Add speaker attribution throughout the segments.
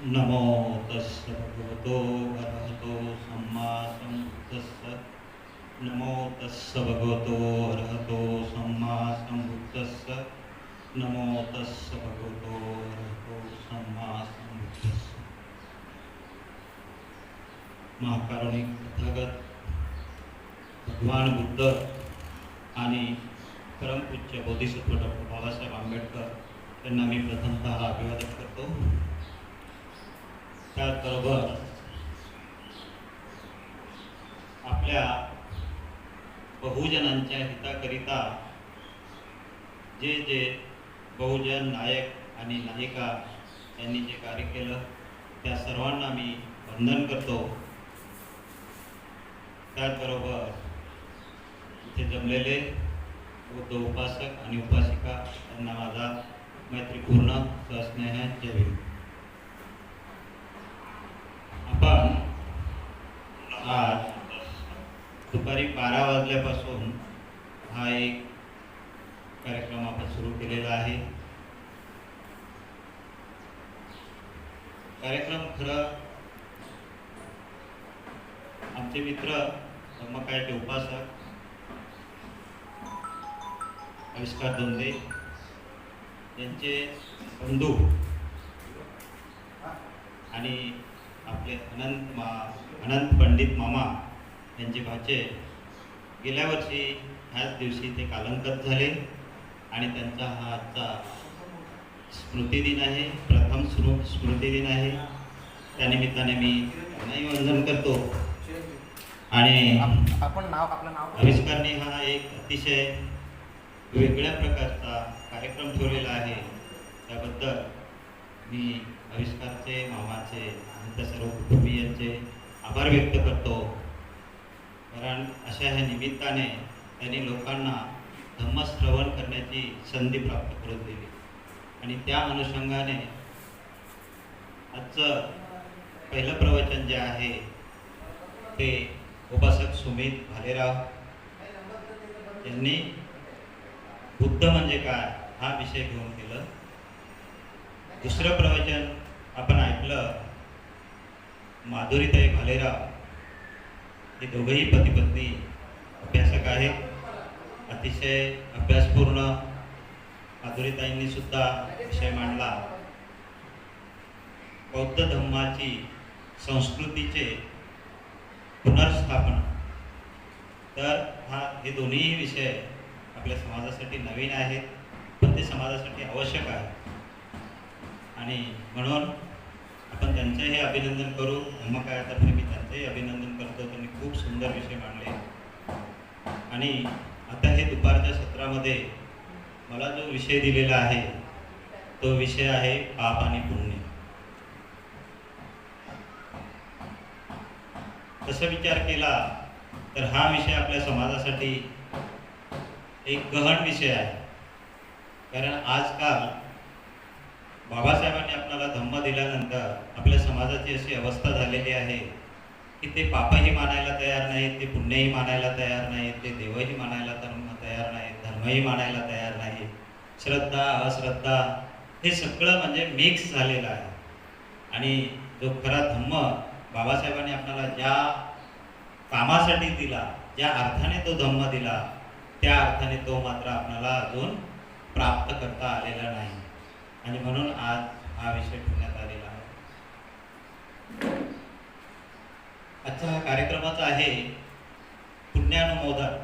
Speaker 1: नमो तस्स भगवतो अरहतो सम्मा सम्बुद्धस्स। नमो तस्स भगवतो अरहतो सम्मा सम्बुद्धस्स। नमो तस्स भगवतो अरहतो सम्मा सम्बुद्धस्स। महाकारुणिक तथागत भगवान बुद्ध आणि परमपूज्य बोधिसत्व डॉक्टर बाबासाहेब आंबेडकर यांना मी प्रथमतः अभिवादन करतो. त्याचबरोबर आपल्या बहुजनांच्या हिताकरिता जे जे बहुजन नायक आणि नायिका यांनी जे कार्य केलं त्या सर्वांना मी वंदन करतो. त्याचबरोबर इथे जमलेले बौद्ध उपासक आणि उपासिका यांना माझा मैत्रीपूर्ण सस्नेह जय भीम. आपण आज दुपारी 12 वाजल्यापासून हा एक कार्यक्रम आपण सुरू केलेला आहे. कार्यक्रम खरं आमचे मित्र धम्मकायाचे उपासक आविष्कार दोंदे यांचे बंधू आणि आपले अनंत पंडित मामा यांचे भाचे गेल्या वर्षी ह्याच दिवशी ते कालंकत झाले आणि त्यांचा हा आजचा स्मृतिदिन आहे, प्रथम स्मृतिदिन आहे. त्यानिमित्ताने मी त्यांनाही वंदन करतो. आणि
Speaker 2: आपण आपलं नाव
Speaker 1: आविष्कारने हा एक अतिशय वेगळ्या प्रकारचा कार्यक्रम ठेवलेला आहे. त्याबद्दल मी आविष्कारचे, मामाचे आणि त्या सर्व कुटुंबियांचे आभार व्यक्त करतो. कारण अशा ह्या निमित्ताने त्यांनी लोकांना धम्मश्रवण करण्याची संधी प्राप्त करून दिली आणि त्या अनुषंगाने आजचं पहिलं प्रवचन जे आहे ते उपासक सुमित भालेराव यांनी बुद्ध म्हणजे काय हा विषय घेऊन केलं. दुसरं प्रवचन आपण ऐकलं माधुरीताई भालेराव. हे दोघंही पती पत्नी अभ्यासक आहेत, अतिशय अभ्यासपूर्ण. माधुरीताईंनी सुद्धा विषय मांडला बौद्ध धम्माची संस्कृतीचे पुनर्स्थापना. तर हे दोन्ही विषय आपल्या समाजासाठी नवीन आहेत, पण ते समाजासाठी आवश्यक आहे आणि म्हणून आपण त्यांचेही अभिनंदन करू. धम्मकायातर्फे मी त्यांचेही अभिनंदन करतो. त्यांनी खूप सुंदर विषय मांडले आणि आता हे दुपारच्या सत्रामध्ये मला जो विषय दिलेला आहे तो विषय आहे पाप आणि पुण्य. तसा विचार केला तर हा विषय आपल्या समाजासाठी एक गहन विषय आहे. कारण आजकाल बाबासाहेबांनी आपल्याला धम्म दिल्यानंतर आपल्या समाजाची अशी अवस्था झालेली आहे की ते पापही मानायला तयार नाहीत, ते पुण्यही मानायला तयार नाहीत, ते देवही मानायला तयार नाहीत, धर्मही मानायला तयार नाहीत. श्रद्धा अश्रद्धा हे सगळं म्हणजे मिक्स झालेलं आहे. आणि जो खरा धम्म बाबासाहेबांनी आपल्याला ज्या कामासाठी दिला, ज्या अर्थाने तो धम्म दिला, त्या अर्थाने तो मात्र आपल्याला अजून प्राप्त करता आलेला नाही आणि म्हणून आज हा विषय ठेवण्यात आलेला आहे. आजचा हा कार्यक्रमाचा आहे पुण्यानुमोदन.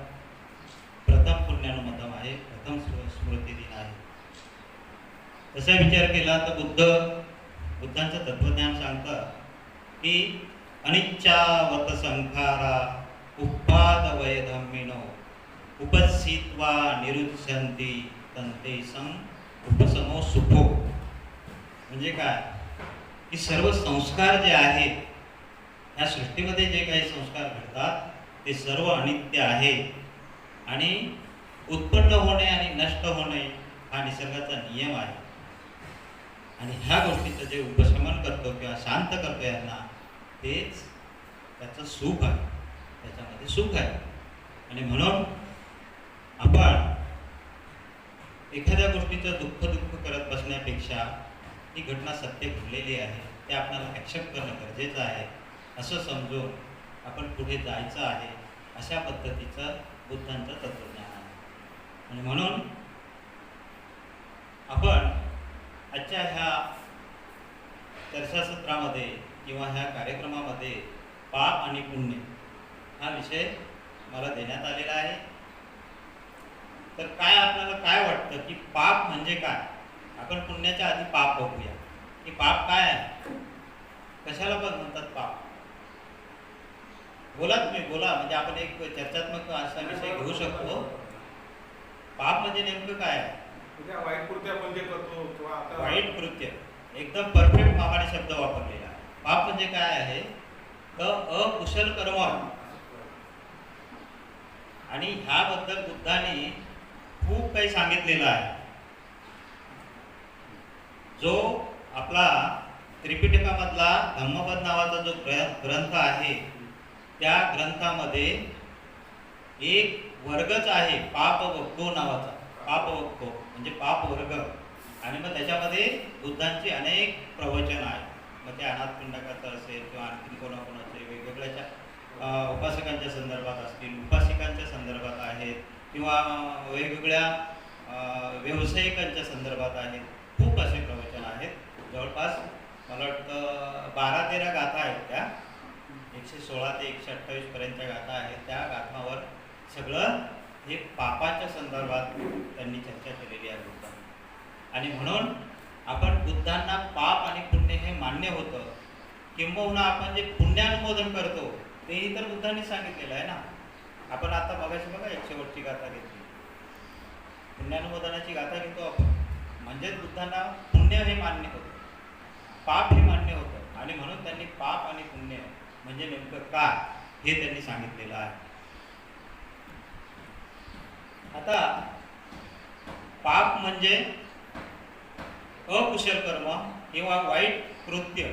Speaker 1: प्रथम पुण्यानुमोदन आहे, प्रथम स्मृती दिन आहे. तसा विचार केला तर बुद्धांचं तत्वज्ञान सांगतं की अनिच्चावत संखारा उपाद वय धम्मिनो उपस्थित्वा निरुच्यन्ति तन्ते सं उपसमो सुखो. म्हणजे काय की सर्व संस्कार जे आहेत ह्या सृष्टीमध्ये जे काही संस्कार घडतात ते सर्व अनित्य आहे आणि उत्पन्न होणे आणि नष्ट होणे हा निसर्गाचा नियम आहे. आणि ह्या गोष्टीचं जे उपशमन करतो किंवा शांत करतो यांना तेच त्याचं सुख आहे, त्याच्यामध्ये सुख आहे. आणि म्हणून आपण एखाद्या गोष्टीचं दुःख करत बसण्यापेक्षा ही घटना सत्य घडलेली आहे ते आपल्याला ॲक्सेप्ट करणं गरजेचं आहे असं समजून आपण पुढे जायचं आहे, अशा पद्धतीचं बुद्धांचं तत्त्वज्ञान आहे. आणि म्हणून आपण आजच्या ह्या चर्चासत्रामध्ये किंवा ह्या कार्यक्रमामध्ये पाप आणि पुण्य हा विषय मला देण्यात आलेला आहे. तर काय आपल्याला काय वाटतं की पाप म्हणजे काय? आपण पुण्याच्या आधी पाप बघूया की पाप काय आहे, कशाला पण म्हणतात पाप. बोला तुम्ही, बोला, म्हणजे आपण एक चर्चात्मक असा विषय घेऊ शकतो. पाप म्हणजे नेमकं काय आहे?
Speaker 2: वाईट कृत्य आपण जे करतो किंवा आता
Speaker 1: वाईट कृत्य, एकदम परफेक्ट मामाने शब्द वापरलेला आहे. पाप म्हणजे काय आहे तर अकुशल कर्म. आणि ह्याबद्दल बुद्धाने खूप काही सांगितलेलं आहे. जो आपला त्रिपिटकामधला धम्मपद नावाचा जो ग्रंथ आहे, त्या ग्रंथामध्ये एक वर्गच आहे पापवक्को नावाचा. पापवक्को म्हणजे पाप वर्ग. आणि मग त्याच्यामध्ये बुद्धांची अनेक प्रवचन आहेत. मग ते अनाथपिंडकाचं असेल किंवा आणखी कोणाकोणाचे वेगवेगळ्या उपासकांच्या संदर्भात असतील, उपासिकांच्या संदर्भात आहेत किंवा वेगवेगळ्या व्यावसायिकांच्या संदर्भात आहेत. खूप असे प्रवचन आहेत. जवळपास मला वाटतं 12-13 गाथा आहेत. त्या 116 ते 128 पर्यंतच्या गाथा आहेत. त्या गाथावर सगळं हे पापाच्या संदर्भात त्यांनी चर्चा केलेली आहे बुद्धांनी. आणि म्हणून आपण बुद्धांना पाप आणि पुण्य हे मान्य होतं. किंबहुना आपण जे पुण्यानुमोदन करतो तेही तर बुद्धांनी सांगितलेलं आहे ना. आपण आता बघायचं बघा, 100 गाथा घेतली, पुण्यानुमोदनाची गाथा घेतो आपण. म्हणजेच बुद्धांना पुण्य हे मान्य होतं, पाप हे मान्य होतं. आणि म्हणून त्यांनी पाप आणि पुण्य म्हणजे नेमकं काय हे त्यांनी सांगितलेलं आहे. आता पाप म्हणजे अकुशल कर्म किंवा वाईट कृत्य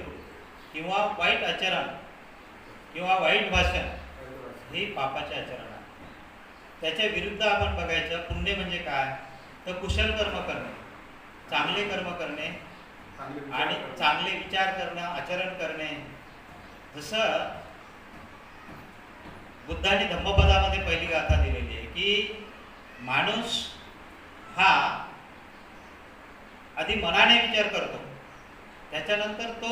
Speaker 1: किंवा वाईट आचरण किंवा वाईट भाषण हे पापाचे आचरण आहे. त्याच्या विरुद्ध आपण बघायचं पुण्य म्हणजे काय तर कुशल कर्म करणे, चांगले कर्म करणे आणि चांगले विचार करणं, आचरण करणे. जसं बुद्धाने धम्मपदामध्ये पहिली गाथा दिलेली आहे की माणूस हा आधी मनाने विचार करतो, त्याच्यानंतर तो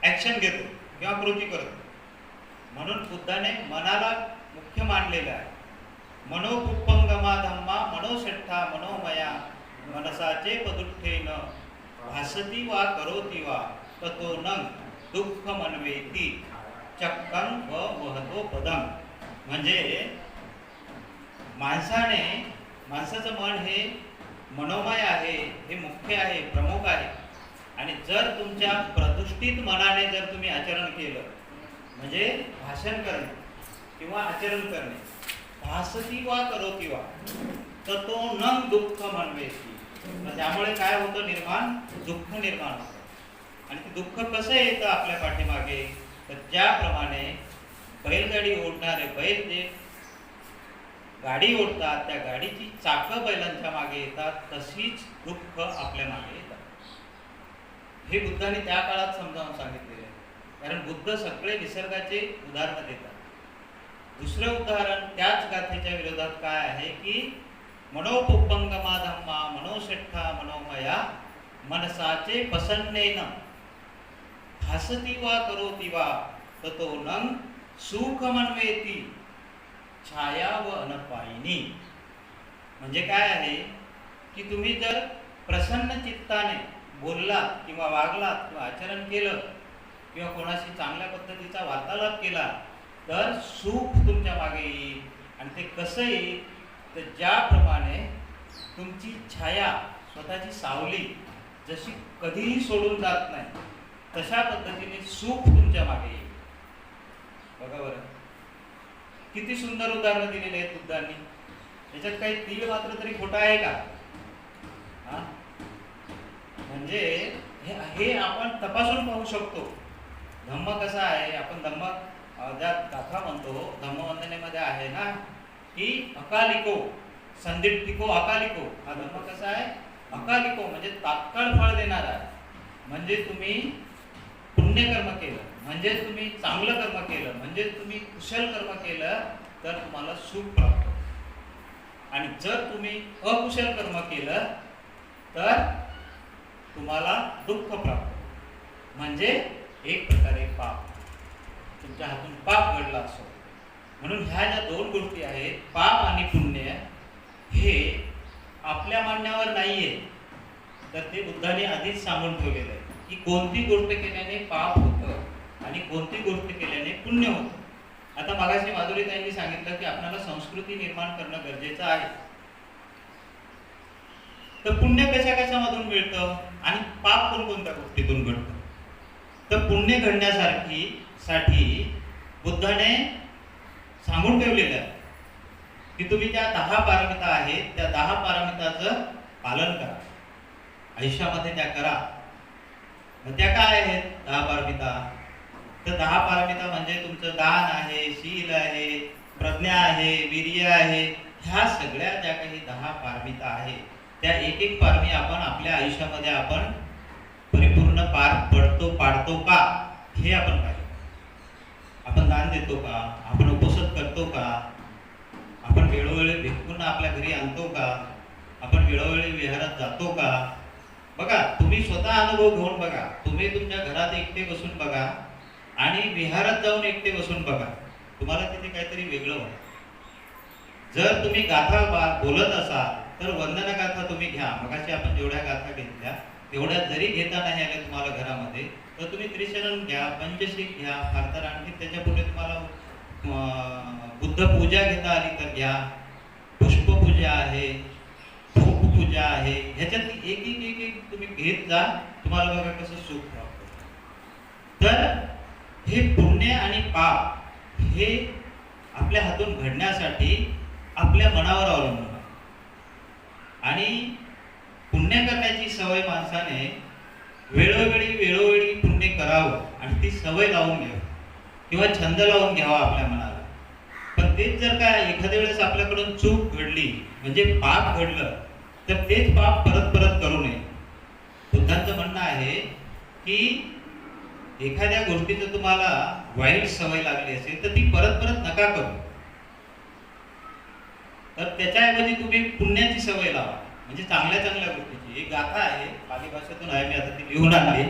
Speaker 1: ॲक्शन घेतो किंवा कृती करतो. म्हणून बुद्धाने मनाला मुख्य मानलेलं आहे. मनोकुप्पंगमा धम्मा मनोषट्ठा मनोमया मनसाचे पदुठ्ठेन भासती वा करोती वा ततो न दुःख मनवेती चक्कं व वहतो पदं. म्हणजे माणसाचं मन हे मनोमय आहे, हे मुख्य आहे, प्रमुख आहे. आणि जर तुमच्या प्रतिष्ठित मनाने जर तुम्ही आचरण केलं, म्हणजे भाषण करणे किंवा आचरण करणे, भासती वा करोती वा तर तो न दुःख मनवेती. त्यामुळे काय होतं, निर्माण दुःख निर्माण होतं. आणि ते दुःख कसं येतं आपल्या पाठीमागे तर ज्याप्रमाणे बैलगाडी ओढणारे बैल जे गाडी ओढतात, त्या गाडीची चाकं बैलांच्या मागे येतात, तशीच दुःख आपल्या मागे येतात. हे बुद्धांनी त्या काळात समजावून सांगितलेले आहे. कारण बुद्ध सगळे निसर्गाचे उदाहरण देतात. दुसरं उदाहरण त्याच गाथेच्या विरोधात काय आहे की मनोपुप्पंगमा धम्मा मनोषट्ठा मनोमया मनसाचे प्रसन्नेन भासती वा करोती वा ततो न सुख मनवेती छाया व अनपायिनी. म्हणजे काय आहे की तुम्ही जर प्रसन्न चित्ताने बोललात किंवा वागलात किंवा आचरण केलं किंवा कोणाशी चांगल्या पद्धतीचा वार्तालाप केला तर सुख तुमच्या मागे येईल. आणि ते कसं येईल तर ज्याप्रमाणे तुमची छाया, स्वतःची सावली जशी कधीही सोडून जात नाही, तशा पद्धतीने सुख तुमच्या मागे येईल. बघा बरं, किती सुंदर उदाहरणं दिलेली आहेत बुद्धांनी. याच्यात काही तीळ मात्र तरी खोटा आहे का? म्हणजे हे आपण तपासून पाहू शकतो. धम्म कसा आहे, आपण धम्म ज्या गाथा म्हणतो धम्मवंदनेमध्ये आहे ना की अकालिको संदिप्तिको अकालिको. हा धम्म कसा आहे, अकालिको म्हणजे तात्काळ फळ देणारा आहे. म्हणजे तुम्ही पुण्यकर्म केलं म्हणजे तुम्ही चांगलं कर्म केलं म्हणजे तुम्ही कुशल कर्म केलं तर तुम्हाला सुख प्राप्त होतं. आणि जर तुम्ही अकुशल कर्म केलं तर तुम्हाला दुःख प्राप्त होतं. म्हणजे एक प्रकारे पाप, तुमच्या हातून पाप घडला असो. म्हणून ह्या ज्या दोन गोष्टी आहेत, पाप आणि पुण्य, हे आपल्या मानण्यावर नाहीये, तर ते बुद्धाने आधीच सांगून ठेवलेलं आहे की कोणती गोष्ट केल्याने पाप होतं आणि कोणती गोष्ट केल्याने पुण्य होतं. आता मगाशी माधुरीताईंनी सांगितलं की आपल्याला संस्कृती निर्माण करणं गरजेचं आहे. तर पुण्य कशा कशामधून मिळतं आणि पाप कोणकोणत्या गोष्टीतून घडतं? तर पुण्य घडण्यासाठी बुद्धाने सांगून ठेवलेलं आहे की तुम्ही ज्या 10 पारमिता आहेत त्या 10 पारमिताचं पालन करा, आयुष्यामध्ये त्या करा. मग त्या काय आहेत 10 पारमिता? तर 10 पारमिता म्हणजे तुमचं दान आहे, शील आहे, प्रज्ञा आहे, वीर्य आहे. ह्या सगळ्या ज्या काही 10 पारमिता आहेत त्या एक एक पारमी आपण आपल्या आयुष्यामध्ये आपण परिपूर्ण पाडतो का हे आपण पाहिजे. आपण दान देतो का? आपण उपसत करतो का? आपण वेळोवेळी भिक्खूंना आपल्या घरी आणतो का? आपण वेळोवेळी विहारात जातो का? बघा, तुम्ही स्वतः अनुभव घेऊन बघा. तुम्ही तुमच्या घरात एकटे बसून बघा आणि विहारात जाऊन एकटे बसून बघा, तुम्हाला तिथे काहीतरी वेगळं होईल. जर तुम्ही गाथा बोलत असाल तर वंदना गाथा तुम्ही घ्या. मगाशी आपण जेवढ्या गाथा घेतल्या तेवढ्या जरी घेता नाही आल्या तुम्हाला घरामध्ये, तर तुम्ही त्रिशरण घ्या, पंचशील घ्या, फार तर आणखी त्याच्या पुढे तुम्हाला बुद्ध पूजा घेता आली तर घ्या, पुष्पपूजा आहे, धूप पूजा आहे. ह्याच्यात एक एक एक एक तुम्ही घेत जा, तुम्हाला बघा कसं सुख प्राप्त होतं. तर हे पुण्य आणि पाप हे आपल्या हातून घडण्यासाठी आपल्या मनावर अवलंबून आहे. आणि पुण्य करण्याची सवय माणसाने वेळोवेळी पुण्य करावं आणि ती सवय लावून घ्यावी किंवा छंद लावून घ्यावा आपल्या मनाला. पण तेच जर का एखाद्या वेळेस आपल्याकडून चूक घडली म्हणजे पाप घडलं तर तेच पाप परत परत करू नये. बुद्धांचं म्हणणं आहे की एखाद्या गोष्टीचं तुम्हाला वाईट सवय लागली असेल तर ती परत परत नका करू. तर त्याच्याऐवजी तुम्ही पुण्याची सवय लावा, म्हणजे चांगल्या चांगल्या गोष्टीची. एक गाथा आहे, पाली भाषेतून आहे, मी आता ती लिहून आणली.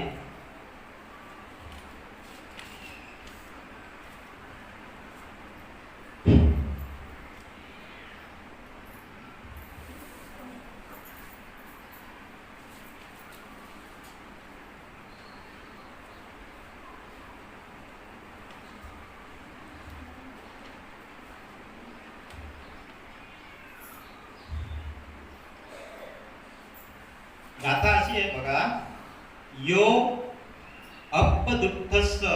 Speaker 1: गाथा अशी आहे बघा. यो अपदुःखस्य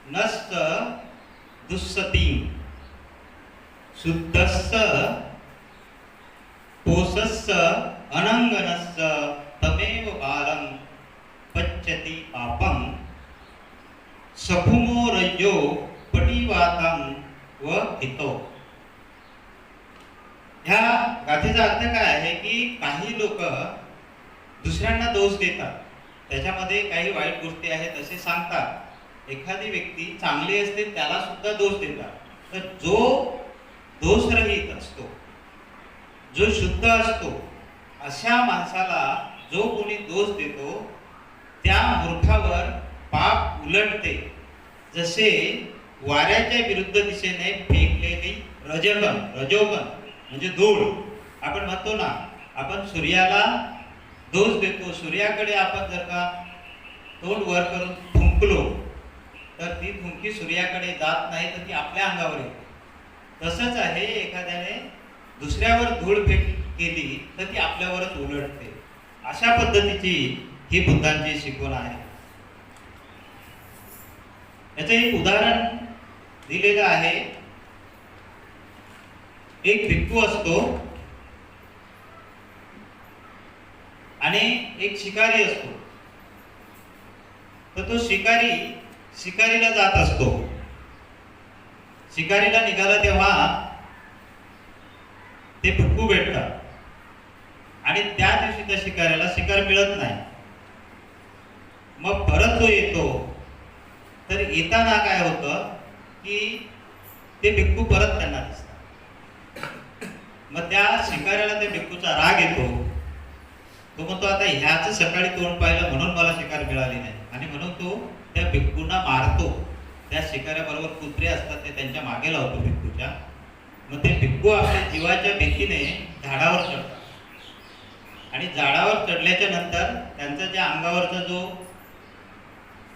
Speaker 1: नस्य दुःसती शुद्धस्य पोषस्य अनंगनस्य तमेव बालं पच्यति पापं सकुमो रज्जो पटिवातं व हितो. ह्या गाथेचा अर्थ काय आहे की काही लोक दुसऱ्यांना दोष देतात, त्याच्यामध्ये काही वाईट गोष्टी आहेत असे सांगतात. एखादी व्यक्ती चांगली असते त्याला सुद्धा दोष देतात. तर जो दोषरहित असतो, जो शुद्ध असतो, अशा माणसाला जो कोणी दोष देतो त्या मूर्खावर पाप उलटते. जसे वाऱ्याच्या विरुद्ध दिशेने फेकलेली रजोगण म्हणजे धूळ. आपण म्हणतो ना, आपण सूर्याला दोष देतो. सूर्याकडे आपण जर का तोंड वर करून थुंकलो तर ती थुंकी सूर्याकडे जात नाही, तर ती आपल्या अंगावर येते. तसंच आहे, एखाद्याने दुसऱ्यावर धूळ फेक केली तर ती आपल्यावरच उलटते. अशा पद्धतीची ही बुद्धांची शिकवण आहे. याचं एक उदाहरण दिलेलं आहे. एक भिक्खू असतो आणि एक शिकारी असतो. तर तो शिकारीला जात असतो. शिकारीला निघाला तेव्हा ते भिक्खू भेटतात आणि त्या दिवशी त्या शिकाऱ्याला शिकार मिळत नाही. मग परत जो येतो तर येताना काय होतं की ते भिक्खू परत त्यांना दिसतात. मग त्या शिकाऱ्याला त्या भिक्खूचा राग येतो. तो म्हणतो आता ह्याच सकाळी तोंड पाहिलं म्हणून मला शिकार मिळाली नाही, आणि म्हणून तो त्या भिक्खूंना मारतो. त्या शिकाऱ्याबरोबर कुत्रे असतात ते त्यांच्या मागे लावतो भिक्खूच्या. मग ते भिक्खू आपल्या जीवाच्या भीतीने झाडावर चढतात आणि झाडावर चढल्याच्या नंतर त्यांचा ज्या अंगावरचा जो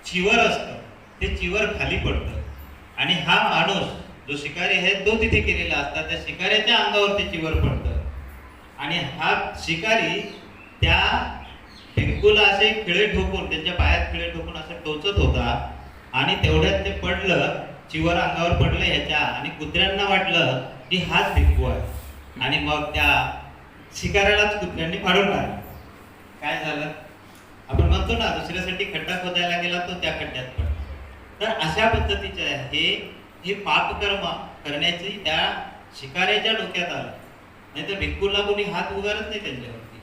Speaker 1: चिवर असतं ते चिवर खाली पडतं आणि हा माणूस जो शिकारी आहे तो तिथे केलेला असतात, त्या शिकाऱ्याच्या अंगावर ते चिवर पडतं आणि हा शिकारी त्या भिक्खूला असे खिळे ठोकून त्यांच्या पायात खिळे ठोकून असं टोचत होता आणि तेवढ्यात ते पडलं, चिवर अंगावर पडलं ह्याच्या, आणि कुत्र्यांना वाटलं की हाच भिक्खू आहे आणि मग त्या शिकाऱ्यालाच कुत्र्यांनी फाडून टाकलं. काय झालं? आपण म्हणतो ना दुसऱ्यासाठी खड्डा खोदायला गेला तो त्या खड्ड्यात पडला. तर अशा पद्धतीचे हे पापकर्म करण्याची त्या शिकाऱ्याच्या डोक्यात आलं. नाही तर भिक्खूला कोणी हात उगारत नाही त्यांच्यावरती.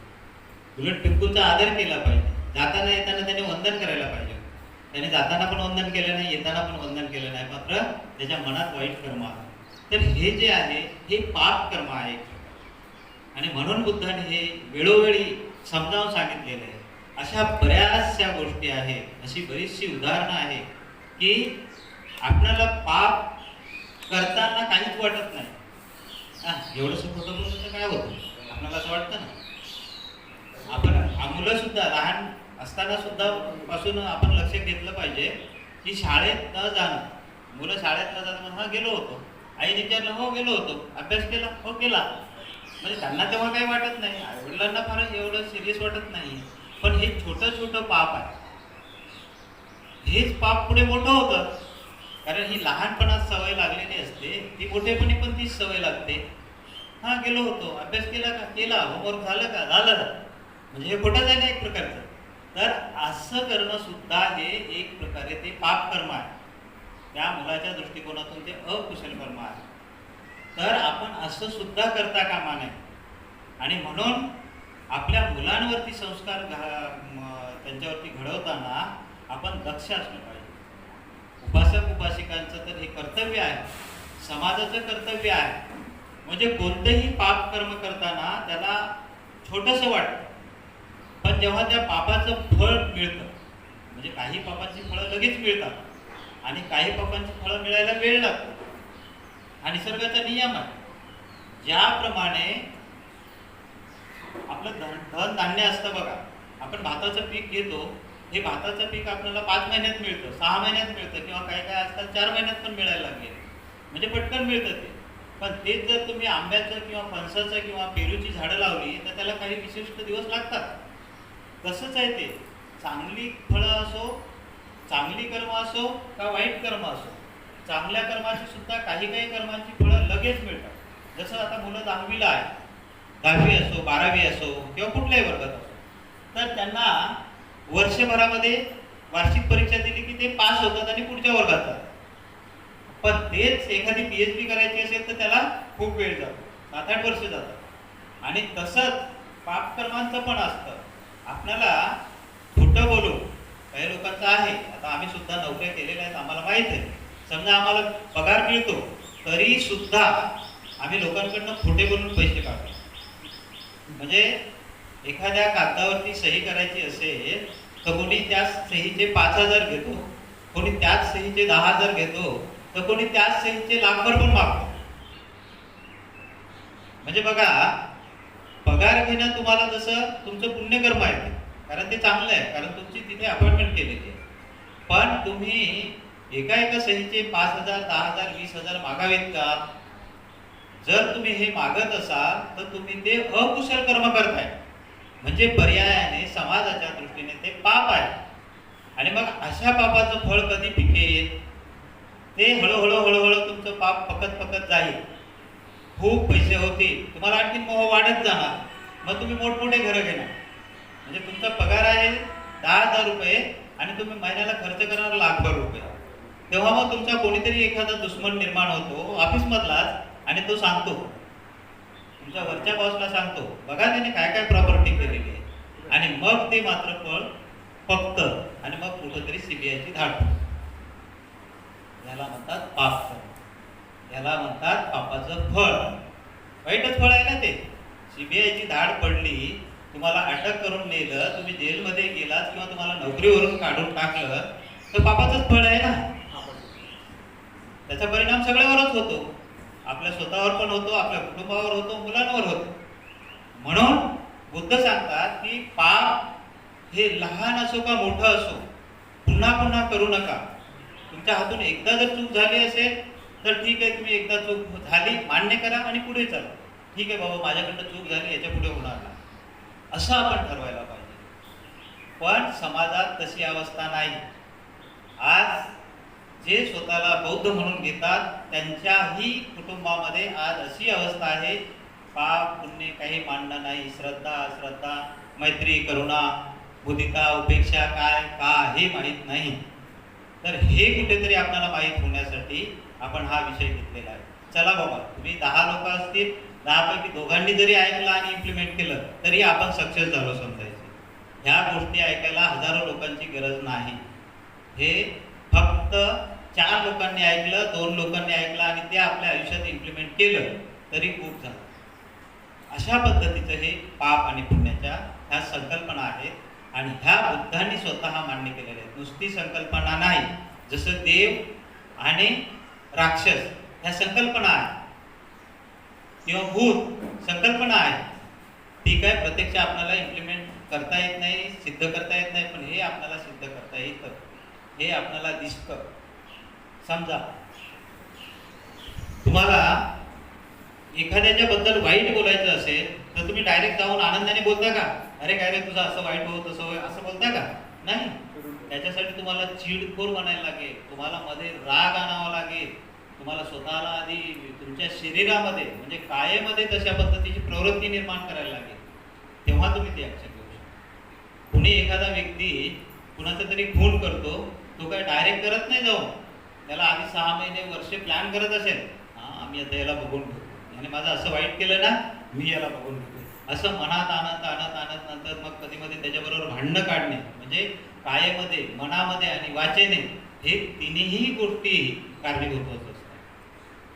Speaker 1: उलट भिक्खूचा आदर केला पाहिजे. जाताना येताना त्याने वंदन करायला पाहिजे. त्याने जाताना पण वंदन केलं नाही, येताना पण वंदन केलं नाही, मात्र त्याच्या मनात वाईट कर्म आलं. तर हे जे आहे हे पाप कर्म आहे आणि म्हणून बुद्धाने हे वेळोवेळी समजावून सांगितलेलं आहे. अशा बऱ्याचशा गोष्टी आहेत, अशी बरीचशी उदाहरणं आहेत की आपल्याला पाप करताना काहीच वाटत नाही. एवढंसं खोटं बोललं तर काय होतं आपल्याला असं वाटतं ना. आपण मुलं सुद्धा लहान असताना सुद्धा पासून आपण लक्ष घेतलं पाहिजे की शाळेत न जाणं. मुलं शाळेत न जाणं, हा गेलो होतो, आईने विचारलं हो गेलो होतो, अभ्यास केला हो केला, म्हणजे त्यांना तेव्हा काही वाटत नाही, आईवडिलांना फार एवढं सिरियस वाटत नाही. पण हे छोटं छोटं पाप आहे, हेच पाप पुढे मोठं होतं. कारण ही लहानपणात सवय लागलेली असते, ती मोठेपणी पण तीच सवय लागते. हा गेलो होतो, अभ्यास केला का केला, होमवर्क झालं का झालं, म्हणजे हे खोटंच आहे ना एक प्रकारचं. तर असं करणं सुद्धा हे एक प्रकारे ते पाप कर्म आहे. त्या मुलाच्या दृष्टिकोनातून ते अकुशल कर्म आहे. तर आपण असं सुद्धा करता कामा नये आणि म्हणून आपल्या मुलांवरती संस्कार त्यांच्यावरती घडवताना आपण दक्ष असलं पाहिजे. उपासक उपासिकांचं तर हे कर्तव्य आहे, समाजाचं कर्तव्य आहे. म्हणजे कोणतंही पाप कर्म करताना त्याला छोटंसं वाटतं, पण जेव्हा त्या पापाचं फळ मिळतं, म्हणजे काही पापांची फळं लगेच मिळतात आणि काही पापांची फळं मिळायला वेळ लागतो. हा निसर्गाचा नियम आहे. ज्याप्रमाणे आपलं धनधान्य असतं बघा, आपण भाताचं पीक घेतो, हे भाताचं पीक आपल्याला 5 महिन्यात मिळतं, 6 महिन्यात मिळतं, किंवा काही काय आजकाल 4 महिन्यात पण मिळायला लागले, म्हणजे पटकन मिळतं ते. पण तेच जर तुम्ही आंब्याचं किंवा फणसाचं किंवा पेरूची झाडं लावली तर त्याला काही विशिष्ट दिवस लागतात. तसंच आहे ते. चांगली फळं असो, चांगली कर्म असो का वाईट कर्म असो, चांगल्या कर्माची सुद्धा काही काही कर्मांची फळं लगेच मिळतात. जसं आता मुलं 10वीला आहे, 10वी असो 12वी असो किंवा कुठल्याही वर्गात असो, तर त्यांना वर्षभरामध्ये वार्षिक परीक्षा दिली की ते पास होतात आणि पुढच्या वर्गात जातात. पण तेच एखादी PhD करायची असेल तर त्याला खूप वेळ जातो, 7-8 वर्ष जातात. आणि तसंच पापकर्मांचं पण असतं. आपल्याला खोटं बोलून काही लोकांचं आहे, आता आम्ही सुद्धा नोकऱ्या केलेल्या आहेत, आम्हाला माहीत आहे. समजा आम्हाला पगार मिळतो तरी सुद्धा आम्ही लोकांकडनं खोटे बोलून पैसे काढतो. म्हणजे एखाद्या कागदावरती सही करायची असेल तर कोणी त्या सहीचे 5,000 घेतो, कोणी त्याच सहीचे 10,000 घेतो, तर कोणी त्याच सहीचे लाखभर पण मागतो. म्हणजे बघा, पगार घेणं तुम्हाला जसं तुमचं पुण्यकर्म आहे, कारण ते चांगलं आहे, कारण तुमची तिथे अपॉइंटमेंट केलेली आहे. पण तुम्ही एका सहीचे 5,000, 10,000, 20,000 मागावेत का? जर तुम्ही हे मागत असाल तर तुम्ही ते अकुशल कर्म करताय, म्हणजे पर्यायाने समाजाच्या दृष्टीने ते पाप आहे. आणि मग अशा पापाचं फळ कधी पिकेल? ते हळूहळू हळूहळू तुमचं पाप पकत जाईल, खूप पैसे होतील, तुम्हाला आणखी मोह वाढत जाणार, मग तुम्ही मोठमोठे घरं घेणार. म्हणजे तुमचा पगार आहे 10,000 रुपये आणि तुम्ही महिन्याला खर्च करणार लाखभर रुपये. तेव्हा मग तुमचा कोणीतरी एखादा दुश्मन निर्माण होतो ऑफिसमधलाच, आणि तो सांगतो, तुमच्या वरच्या बॉसला सांगतो, बघा त्याने काय काय प्रॉपर्टी केलेली आहे, आणि मग ते मात्र फळ फक्त, आणि मग कुठंतरी सीबीआयची धाड पडते. याला म्हणतात पाप कर्म, याला म्हणतात पापाचं फळ. वाईटच फळ आहे ना ते. सीबीआयची धाड पडली, तुम्हाला अटक करून नेलं, तुम्ही जेलमध्ये गेलात किंवा तुम्हाला नोकरीवरून काढून टाकलं, तर पापाचंच फळ आहे ना. त्याचा परिणाम सगळ्यावरच होतो. आपल्या स्वतःवर पण होतो, आपल्या कुटुंबावर होतो, मुलांवर होतो. म्हणून बुद्ध सांगतात की पाप हे लहान असो का मोठं असो, पुन्हा पुन्हा करू नका. तुमच्या हातून एकदा जर चूक झाली असेल तर ठीक आहे, तुम्ही एकदा चूक झाली मान्य करा आणि पुढे चला. ठीक आहे बाबा, माझ्याकडनं चूक झाली, याच्या पुढे होणार नाही, असं आपण ठरवायला पाहिजे. पण समाजात तशी अवस्था नाही. आज जे स्वतःला बौद्ध म्हणून घेतात त्यांच्याही कुटुंबामध्ये आज अशी अवस्था आहे, पाप पुण्य काही मानणं नाही, श्रद्धा अश्रद्धा, मैत्री करुणा मुदिता उपेक्षा काय काही माहीत नाही. तर हे कुठेतरी आपल्याला माहीत होण्यासाठी आपण हा विषय घेतलेला आहे. चला बाबा, तुम्ही 10 लोक असतील, 10 पैकी दोघांनी जरी ऐकलं आणि इम्प्लिमेंट केलं तरी आपण सक्सेस झालो समजायचं. ह्या गोष्टी ऐकायला हजारो लोकांची गरज नाही. हे फक्त 4 लोकांनी ऐकलं, 2 लोकांनी ऐकलं आणि ते आपल्या आयुष्यात इम्प्लिमेंट केलं तरी खूप झालं. अशा पद्धतीचं हे पाप आणि पुण्याच्या ह्या संकल्पना आहेत आणि ह्या बुद्धांनी स्वतः मान्य केलेल्या आहेत. नुसती संकल्पना नाही, जसं देव आणि राक्षस ह्या संकल्पना आहेत किंवा भूत संकल्पना आहेत. ठीक आहे, प्रत्यक्ष आपल्याला इम्प्लिमेंट करता येत नाही, सिद्ध करता येत नाही, पण हे आपल्याला सिद्ध करता येतं, हे आपल्याला दिसतं. समजा तुम्हाला एखाद्याच्या बद्दल वाईट बोलायचं असेल तर तुम्ही डायरेक्ट जाऊन आनंदाने बोलता का? अरे काय रे तुझं असं वाईट हो तसं होय असं बोलता का? नाही. त्याच्यासाठी तुम्हाला चिडखोर बनायला लागेल, तुम्हाला मध्ये राग आणावा लागेल, तुम्हाला स्वतःला आधी तुमच्या शरीरामध्ये म्हणजे कायेमध्ये तशा पद्धतीची प्रवृत्ती निर्माण करायला लागेल, तेव्हा तुम्ही ते ऍक्शन घेऊ शकता. कुणी एखादा व्यक्ती कुणाचा तरी खून करतो, तो काय डायरेक्ट करत नाही जाऊन, त्याला आधी 6 महिने वर्ष प्लॅन करत असेल. आम्ही आता याला बघून घेऊ, आणि माझं असं वाईट केलं ना, मी याला बघून घेतो, असं मनात आणत आणत आणत नंतर मग कधी मध्ये त्याच्याबरोबर भांडणं काढणे, म्हणजे कायेमध्ये मनामध्ये आणि वाचेने हे तिन्ही गोष्टी कारणीभूत होत असतात.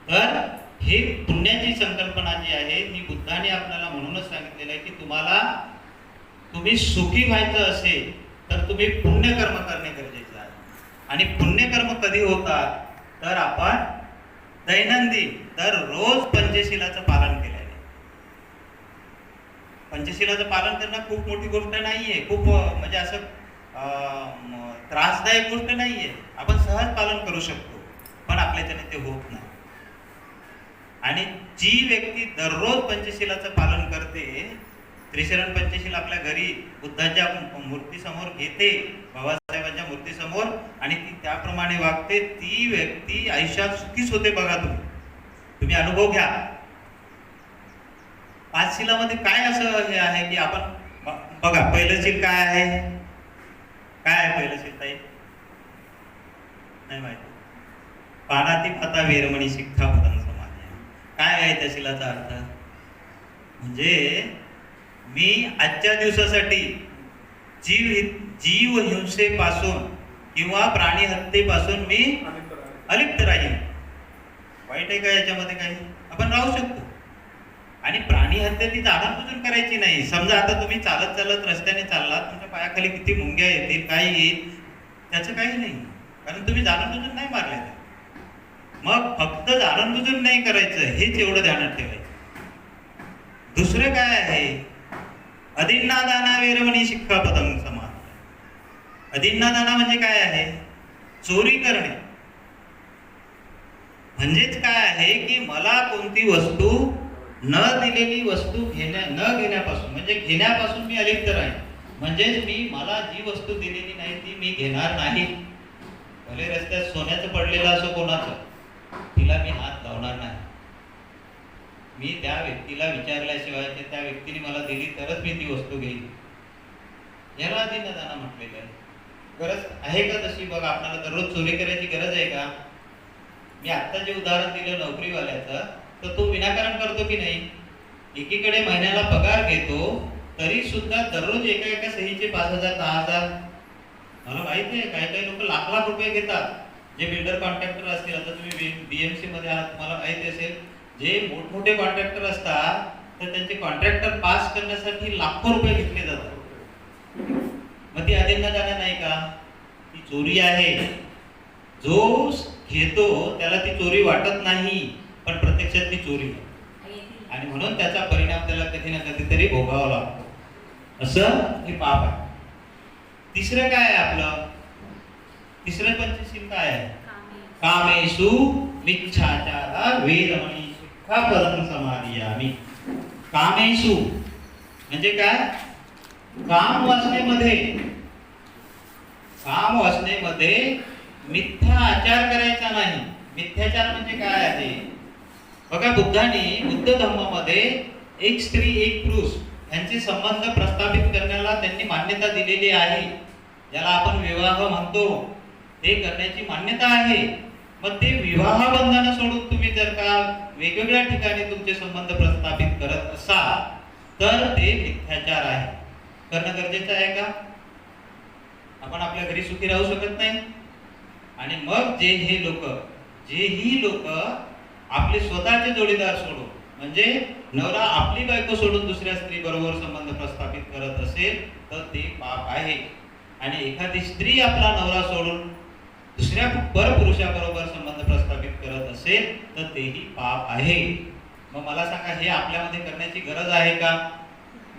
Speaker 1: तर हे पुण्याची संकल्पना जी आहे ही बुद्धाने आपल्याला म्हणूनच सांगितलेलं आहे की तुम्ही सुखी व्हायचं असेल तर तुम्ही पुण्यकर्म करणे गरजेचं आहे. आणि पुण्यकर्म कधी होतात तर आपण दैनंदिन दररोज पंचशिलाचं पालन केल्याने. पंचशिलाचं पालन करणं खूप मोठी गोष्ट नाहीये, खूप म्हणजे असं त्रासदायक गोष्ट नाहीये, आपण सहज पालन करू शकतो, पण आपल्याच्याने ते होत नाही. आणि जी व्यक्ती दररोज पंचशिलाचं पालन करते, त्रिशरण पंचशील आपल्या घरी बुद्धाच्या मूर्तीसमोर घेते, बाबासाहेबांच्या मूर्तीसमोर, आणि ती त्याप्रमाणे वागते, ती व्यक्ती आयुष्यात सुखीच होते. बघा तुम्ही अनुभव घ्या. 5 शिलामध्ये काय असं हे आहे की आपण बघा, पहिलं शील काय आहे? काय आहे पहिलं शील ताई? नाही माहिती. पानाती पाता वेरमणी शिक्षापदं समाधी. काय आहे त्या शिलाचा अर्थ? म्हणजे मी आजच्या दिवसासाठी जीव हिंसेपासून किंवा प्राणी हत्येपासून मी अलिप्त राहील. वाईट आहे का याच्यामध्ये? काही आपण राहू शकतो. आणि प्राणी हत्या ती जाणून करायची नाही. समजा आता तुम्ही चालत चालत रस्त्याने चाललात, तुमच्या पायाखाली किती मुंग्या येतील, काय येईल, त्याचं काही नाही, कारण तुम्ही जाणून नाही मारले. मग फक्त जाणून नाही करायचं, हेच एवढं ध्यानात ठेवायचं. दुसरं काय आहे? अदिन्नादाना वेरमणी शिक्षापदं समाधी. अदिन्नादाना म्हणजे काय आहे? चोरी करणे. म्हणजेच काय आहे की मला कोणती वस्तू न दिलेली वस्तू न घेण्यापासून, म्हणजे घेण्यापासून मी अलिप्त राहील. म्हणजेच मला जी वस्तू दिलेली नाही ती मी घेणार नाही. भले रस्त्यात सोन्याचं पडलेलं असो कोणाचं, तिला मी हात लावणार नाही. मी त्या व्यक्तीला विचारल्याशिवाय त्या व्यक्तीने मला दिली तरच मी ती वस्तू घेईन. याला अदिन्नादाना म्हटलेलं आहे. गरज आहे का तशी? बघा, आपल्याला दररोज चोरी करायची गरज आहे का? मी आत्ता जे उदाहरण दिलं नोकरीवाल्याचं, तर तो विनाकारण करतो की नाही? एकीकडे महिन्याला पगार घेतो तरी सुद्धा दररोज एका सहीचे 5,000 10,000 मला माहिती आहे काही काही लोक लाख लाख रुपये घेतात. जे बिल्डर कॉन्ट्रॅक्टर असतील, आता तुम्ही बीएमसी मध्ये आहात, तुम्हाला माहिती असेल जे मोठमोठे कॉन्ट्रॅक्टर असतात तर त्यांचे कॉन्ट्रॅक्टर पास करण्यासाठी लाखो रुपये घेतले जातात. मग ती अधीन जाण्या नाही का? ती चोरी आहे. जो घेतो त्याला ती चोरी वाटत नाही, पण प्रत्यक्षात ती चोरी आहे. आणि म्हणून त्याचा परिणाम त्याला कधी ना कधीतरी भोगावा लागतो. असं हे पाप आहे. तिसरं काय आहे आपलं? तिसरं पंचशील काय आहे? कामेषु मिच्छाचार वेरमणी शिक्षापदं समादियामि. कामेषु म्हणजे काय? काम वासनेमध्ये मिथ्या आचार करायचा नाही. मिथ्याचार म्हणजे काय आहे? बघा, बुद्ध धर्मामध्ये एक स्त्री एक पुरुष यांचे संबंध प्रस्थापित करण्याला त्यांनी मान्यता दिलेली आहे. ज्याला आपण विवाह म्हणतो ते करण्याची मान्यता आहे. मग ते विवाह बंधन सोडून तुम्ही जर का वेगवेगळ्या ठिकाणी तुमचे संबंध प्रस्थापित करत असाल तर ते मिथ्याचार आहे. करणं गरजेचं आहे का? आपण आपल्या घरी सुखी राहू शकत नाही. आणि मग जेही लोक आपले स्वतःचे जोडीदार सोडून, म्हणजे नवरा आपली बायको सोडून दुसऱ्या स्त्री बरोबर संबंध प्रस्थापित करत असेल तर ते पाप आहे. आणि एखादी स्त्री आपला नवरा सोडून दुसऱ्या परपुरुषाबरोबर संबंध प्रस्थापित करत असेल तर तेही पाप आहे. मग मला सांगा, हे आपल्यामध्ये करण्याची गरज आहे का?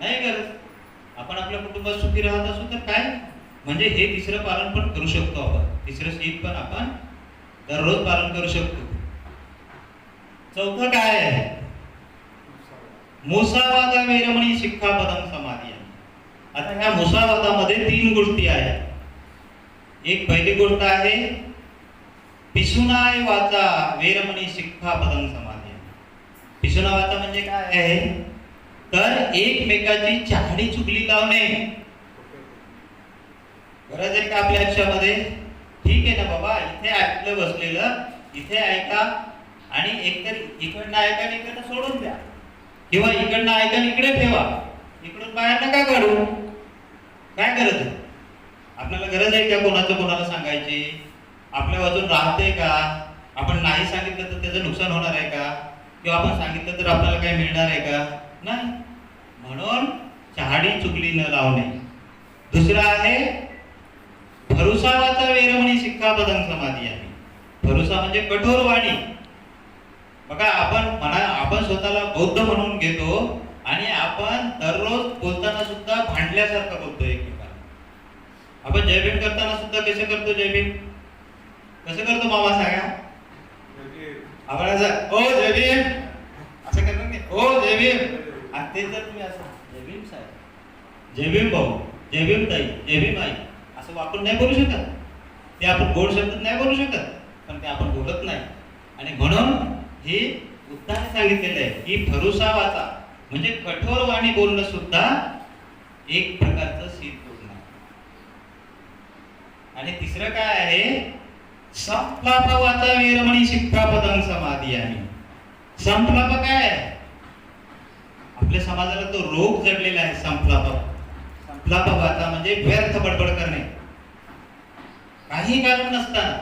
Speaker 1: नाही गरज. आपण आपल्या कुटुंबात सुखी राहत असू तर काय, म्हणजे हे तिसरं पालन पण करू शकतो आपण. तिसरं शील पण आपण दररोज पालन करू शकतो. चौथं काय आहे? मुसावादा वेरमणी शिक्षापदं समादियामि. आता ह्या मुसावादामध्ये 3 गोष्टी आहेत. एक पहिली गोष्ट आहे पिसुनाय वाचा वेरमणी शिक्षापदं समादियामि. पिसुना वाचा म्हणजे काय आहे? तर एकमेकाची चहाडी चुगली लावणे. गरज आहे का आपल्या आयुष्यामध्ये? ठीक आहे ना बाबा, इथे ऐकलं बसलेलं इथे ऐका, आणि एकतर इकडनं ऐका आणि इकडनं सोडून द्या, किंवा इकडनं ऐका आणि इकडे ठेवा, इकडून बाहेर नका काढू. काय गरज आहे? आपल्याला गरज आहे का कोणाचं कोणाला सांगायची? आपल्या वाजून राहते का? आपण नाही सांगितलं तर त्याचं नुकसान होणार आहे का? किंवा आपण सांगितलं तर आपल्याला काही मिळणार आहे का? नाही. म्हणून चहाडी चुगली न लावणे. दुसरं आहे भरुसावाचा वेरमणी शिक्षापदं समादियामि. भरुसा म्हणजे कठोर वाणी. बघा, आपण स्वतःला बौद्ध म्हणून घेतो आणि आपण दररोज बोलताना सुद्धा भांडल्यासारखं बोलतो एकमेकांना. आपण जय भीम करताना सुद्धा कसं करतो? जय भीम कसं करतो मामा सांगा? आपण असं, ओ जय भीम असं करणार नाही. ओ जय भीम. आणि ते जर तुम्ही असं जय भीम साहेब, जय भीम भाऊ, जय भीम ताई, जय भीम आई असं वापरून नाही बोलू शकत. ते आपण गोड शब्दात नाही बोलू शकत, पण ते आपण बोलत नाही. आणि म्हणून हे बुद्धाने सांगितलेलं आहे की भरुसा वाचा म्हणजे कठोर वाणी बोलणं सुद्धा एक प्रकारचं शील बोलणं. आणि तिसरं काय आहे? संप्लाप वाचा वेरमणी शिक्षापदं समादियामि. संप्लाप काय आहे? आपल्या समाजाला तो रोग जडलेला आहे संप्लाप. संप्लाप वाचा म्हणजे व्यर्थ बडबड करणे, काही कारण नसताना.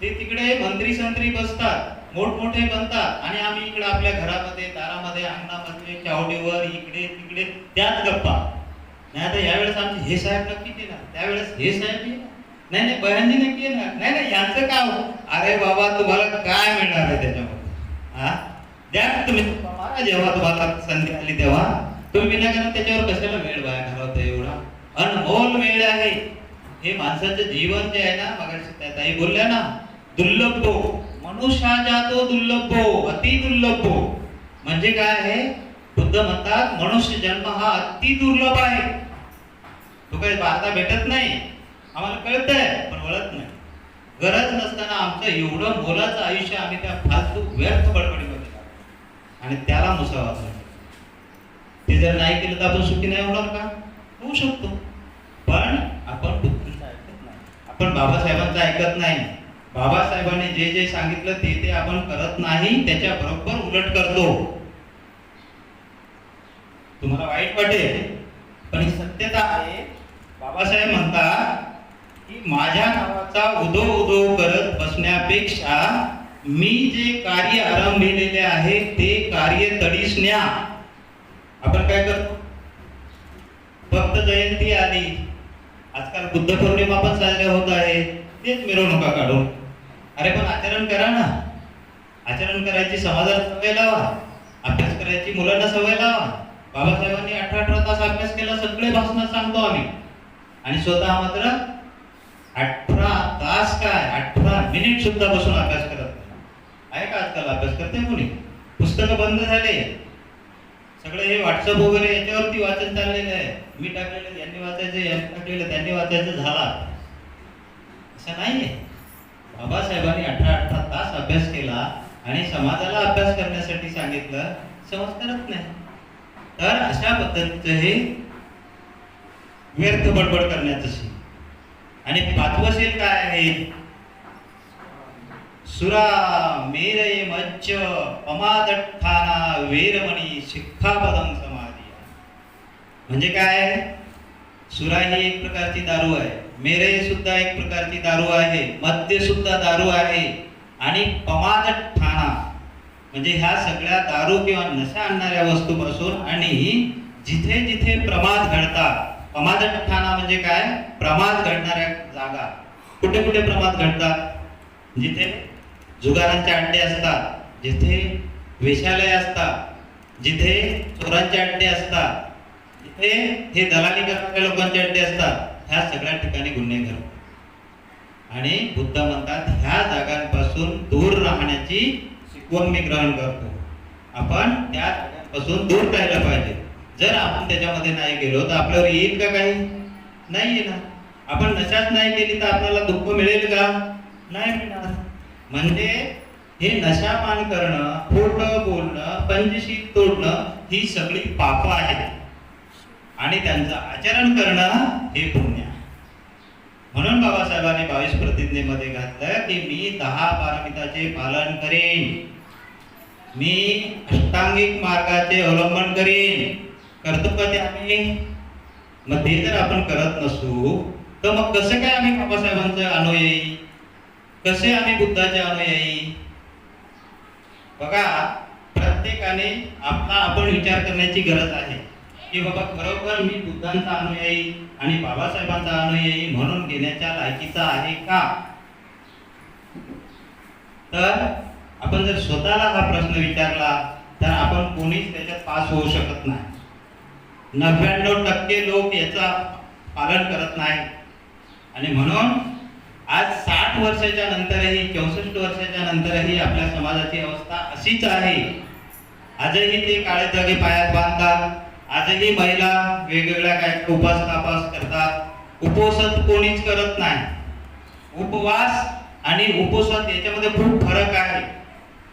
Speaker 1: ते तिकडे मंत्री संत्री बसतात, मोठमोठे बनतात, आणि आम्ही इकडे आपल्या घरामध्ये, दारामध्ये, अंगणामध्ये, चावडीवर, इकडे तिकडे त्याच गप्पा. नाही आता यावेळेस आमचे हे साहेब नक्की केला, त्यावेळेस हे साहेब येणार, नाही बयांनी नक्की येणार, नाही यांचं काय हो? अरे बाबा, तुम्हाला काय मिळणार आहे त्याच्यामध्ये? द्या तुम्ही जेव्हा तुम्हाला संधी आली तेव्हा तुम्ही विनाकारण त्याच्यावर कशाला वेळ वाया घालवता? एवढा अनमोल वेळ आहे. हे माणसाचं जीवन जे आहे ना, मगाशी त्या ताई बोलल्या ना, दुर्लभो मनुष्या जातो दुर्लभो अति दुर्लभो. म्हणजे काय आहे? बुद्ध म्हणतात मनुष्य जन्म हा अति दुर्लभ आहे. तो काही वार्ता भेटत नाही, आम्हाला कळतंय पण वळत नाही. गरज नसताना आमचं एवढं मोलाचं आयुष्य आम्ही त्या फालतू व्यर्थ बडबडीमध्ये घालवतो आणि त्याला मुसावाच. ते जर नाही केलं तर आपण सुखी नाही होणार का? होऊ शकतो, पण आपण बुद्धीचं ऐकत नाही, आपण बाबासाहेबांचं ऐकत नाही. बाबासाहेबांनी जे जे सांगितलं ते आपण करत नाही, त्याच्या बरोबर उलट करतो. तुम्हाला वाईट वाटेल पण ही सत्यता आहे. बाबासाहेब म्हणतात की माझ्या नावाचा उदो उदो करत बसण्यापेक्षा मी जे कार्य आरंभिलेले आहे ते कार्य तडीस न्या. आपण काय करतो, फक्त जयंती आली, आजकाल बुद्ध पौर्णिमा पण साजऱ्या होत आहे, तेच मिरवणुका काढून. अरे पण आचरण करा ना, आचरण करायची समाजाला सवय लावा, अभ्यास करायची मुलांना सवय लावा. बाबासाहेबांनी 18 तास अभ्यास केला, सगळे भाषण सांगतो आम्ही, आणि स्वतः मात्र 18 तास काय 18 मिनिट सुद्धा बसून अभ्यास करत नाही. आहे का आजकाल अभ्यास करते कोणी? पुस्तकं बंद झाले, सगळे हे व्हॉट्सअप वगैरे याच्यावरती वाचन चाललेलं आहे. मी टाकलेलं यांनी वाचायचं, यांनी टाकलेलं त्यांनी वाचायचं, झाला. असं नाहीये. बाबासाहेबांनी 18 तास अभ्यास केला आणि समाजाला अभ्यास करण्यासाठी सांगितलं, समाज करत नाही. तर अशा पद्धतीचं हे व्यर्थ बडबड करण्याचं शील. आणि 5वं शील काय आहे? सुरा मेरये मच्च अमादठाना वेरमणी शिक्षापदं समाधी. म्हणजे काय? सुरा ही एक प्रकारची दारू आहे, मेरये सुद्धा एक प्रकारची दारू आहे, मद्य सुद्धा दारू आहे, आणि पमादठाना म्हणजे ह्या सगळ्या दारू किंवा नशा आणणाऱ्या वस्तूपासून आणि जिथे जिथे प्रमाद घडतात. प्रमादठाना म्हणजे काय? प्रमाद घडणाऱ्या जागा. कुठे कुठे प्रमाद घडतात? जिथे जुगारांचे अड्डे असतात, जिथे वेश्यालय असतात, जिथे चोरांचे अड्डे असतात, जिथे हे दलाली करणाऱ्या लोकांचे अड्डे असतात, ह्या सगळ्या ठिकाणी गुन्हे घडतात. आणि बुद्ध म्हणतात ह्या जागांपासून दूर राहण्याची शिकवण मी ग्रहण करतो. आपण त्या जागांपासून दूर राहायला पाहिजे. जर आपण त्याच्यामध्ये नाही गेलो तर आपल्यावर येईल का काही? नाही येणार. आपण नशाच नाही केली तर आपल्याला दुःख मिळेल का? नाही मिळणार. म्हणजे हे नशापान करणं, खोटं बोलणं, पंचशील तोडणं ही सगळी पाप आहेत, आणि त्यांचं आचरण करणं हे पुण्य. म्हणून बाबासाहेबांनी 22 प्रतिज्ञेमध्ये घातलं की मी 10 पारमिताचे पालन करेन, मी अष्टांगिक मार्गाचे अवलंबन करेन. करतो का ते आम्ही? मग ते जर आपण करत नसू तर मग कसं काय आम्ही बाबासाहेबांचे अनुयायी, कसे आम्ही बुद्धाचे अनुयायी? बघा, प्रत्येकाने आपण विचार करण्याची गरज आहे की बाबा खरोखर मी बुद्धांचा अनुयायी आणि बाबासाहेबांचा अनुयायी म्हणून घेण्याच्या लायकीचा आहे का? तर आपण जर स्वतःला हा प्रश्न विचारला तर आपण कोणीच त्याच्यात पास होऊ शकत नाही. 99% लोक याचा पालन करत नाही. आणि म्हणून आज 60 वर्षाच्या नंतरही, 64 वर्षाच्या नंतरही आपल्या समाजाची अवस्था अशीच आहे. आजही ते काळे धागे पायात बांधतात, आजही महिला वेगवेगळ्या काय उपास तापास करतात. उपोषण कोणीच करत नाही. उपवास आणि उपोषण याच्यामध्ये खूप फरक आहे.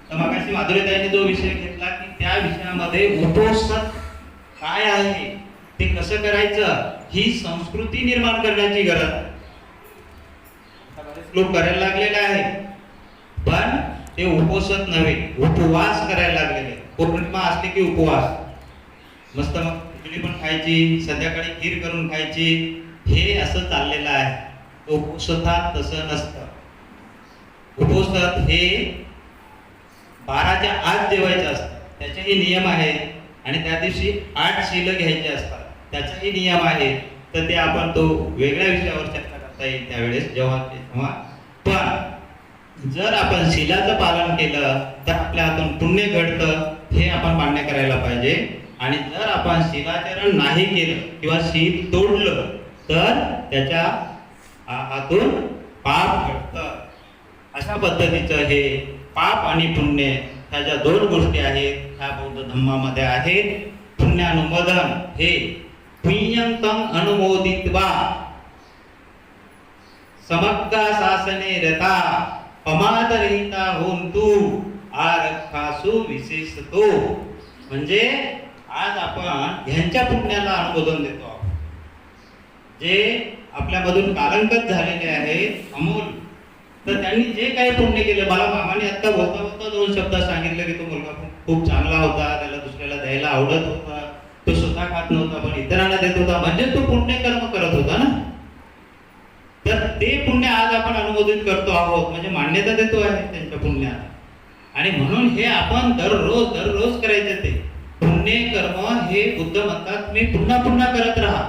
Speaker 1: तर मगाशी माधुरीताईंनी जो विषय घेतला की त्या विषयामध्ये उपोषण काय आहे, ते कसं करायचं, ही संस्कृती निर्माण करण्याची गरज आहे. लोक करायला लागलेले आहे, पण ते उपोषण नव्हे, उपवास करायला लागलेले. पौर्णिमा असते की उपवास, मस्त मग खिचडी पण खायची, संध्याकाळी खीर करून खायची, हे असं चाललेलं आहे. उपोषणात तसं नसतं. उपोषण हे 12च्या आत जेवायचं असतं, त्याचेही नियम आहेत. आणि त्या दिवशी 8 शील घ्यायचे असतात, त्याचाही नियम आहे. तर ते आपण तो वेगळ्या विषयावर चर्चा करता येईल त्यावेळेस जेव्हा. पण जर आपण शीलाचं पालन केलं तर आपल्या हातून पुण्य घडतं, हे आपण मान्य करायला पाहिजे. आणि जर आपण शीलाचरण नाही केलं किंवा शील तोडलं तर त्याच्या हातून पाप घडतं. अशा पद्धतीचं हे पाप आणि पुण्य ह्या ज्या 2 गोष्टी आहेत ह्या बौद्ध धम्मामध्ये आहेत. पुण्यानुमोदन हे पुण्यंतम अनुमोदित्वा समग्र शासने रता पमादरहिता होंतु आरक्षासु विशेषतो. म्हणजे आज आपण ह्यांच्या पुण्याला अनुमोदन देतो आहोत, जे आपल्यामधून कालंकत झालेले आहेत अमोल. तर त्यांनी जे काही पुण्य केलं, मला मामाने आता बोलता बोलता 2 शब्द सांगितले की तो मुलगा खूप चांगला होता, त्याला दुसऱ्याला द्यायला आवडत होता, तो स्वतः खात नव्हता पण इतरांना देत होता, म्हणजे तो पुण्य कर्म करत होता ना. तर ते पुण्य आज आपण अनुमोदित करतो आहोत, म्हणजे मान्यता देतो आहे त्यांच्या पुण्याला. आणि म्हणून हे आपण दररोज करायचे. ते पुण्य कर्म हे बुद्ध म्हणतात तुम्ही पुन्हा पुन्हा करत राहा.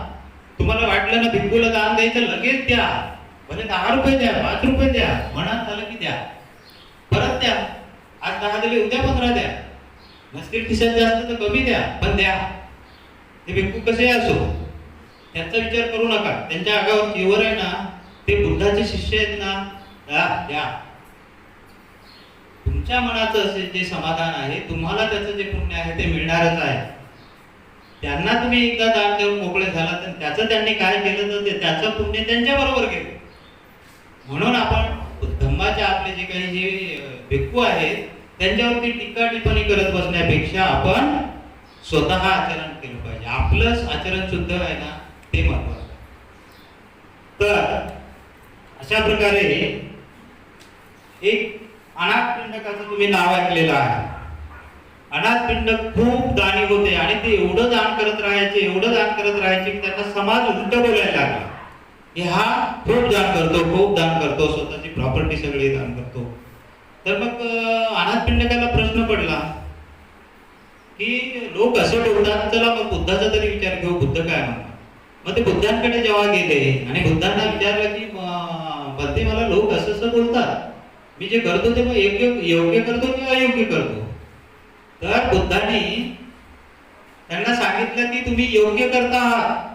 Speaker 1: तुम्हाला वाटलं ना भिक्खूला दान द्यायचं, लगेच द्या. म्हणजे 10 रुपये द्या, 5 रुपये द्या, मनात आलं की द्या, परत द्या. आज 10 दिले, उद्या 15 द्या. नसतील खिशात जास्त तर कमी द्या, पण द्या. ते भिक्खू कसे असो त्याचा विचार करू नका. त्यांच्या आगावर जीवर आहे ना, ते बुद्धाचे शिष्य आहेत ना, द्या. तुमच्या मनाचं असे जे समाधान आहे, तुम्हाला त्याचं जे पुण्य आहे ते मिळणारच आहे. त्यांना तुम्ही एकदा दान देऊन मोकळे झाला तर त्याचं त्यांनी काय केलं तर ते त्याचं पुण्य त्यांच्या बरोबर गेलं. म्हणून आपण धम्माचे आपले जे काही जे भिक्खू आहेत त्यांच्यावरती टीका टिप्पणी करत बसण्यापेक्षा आपण स्वतः आचरण केलं पाहिजे. आपलंच आचरण शुद्ध आहे ना, ते महत्वाचं. तर अशा प्रकारे एक अनाथपिंडकाचं तुम्ही नाव ऐकलेलं आहे. अनाथपिंडक खूप दानी होते आणि ते एवढं दान करत राहायचे की त्यांना समाज उलट बोलायला लागला की हा खूप दान करतो, स्वतःची प्रॉपर्टी सगळी दान करतो. तर मग अनाथपिंडकाला प्रश्न पडला की लोक असे बोलतात, चला मग बुद्धाचा तरी विचार घेऊ, बुद्ध काय म्हणतात. मग ते बुद्धांकडे जेव्हा गेले आणि बुद्धांना विचारलं की बद्दे मला लोक असं बोलतात, मी जे करतो ते मग योग्य करतो की अयोग्य करतो. तर बुद्धांनी त्यांना सांगितलं की तुम्ही योग्य करता आहात.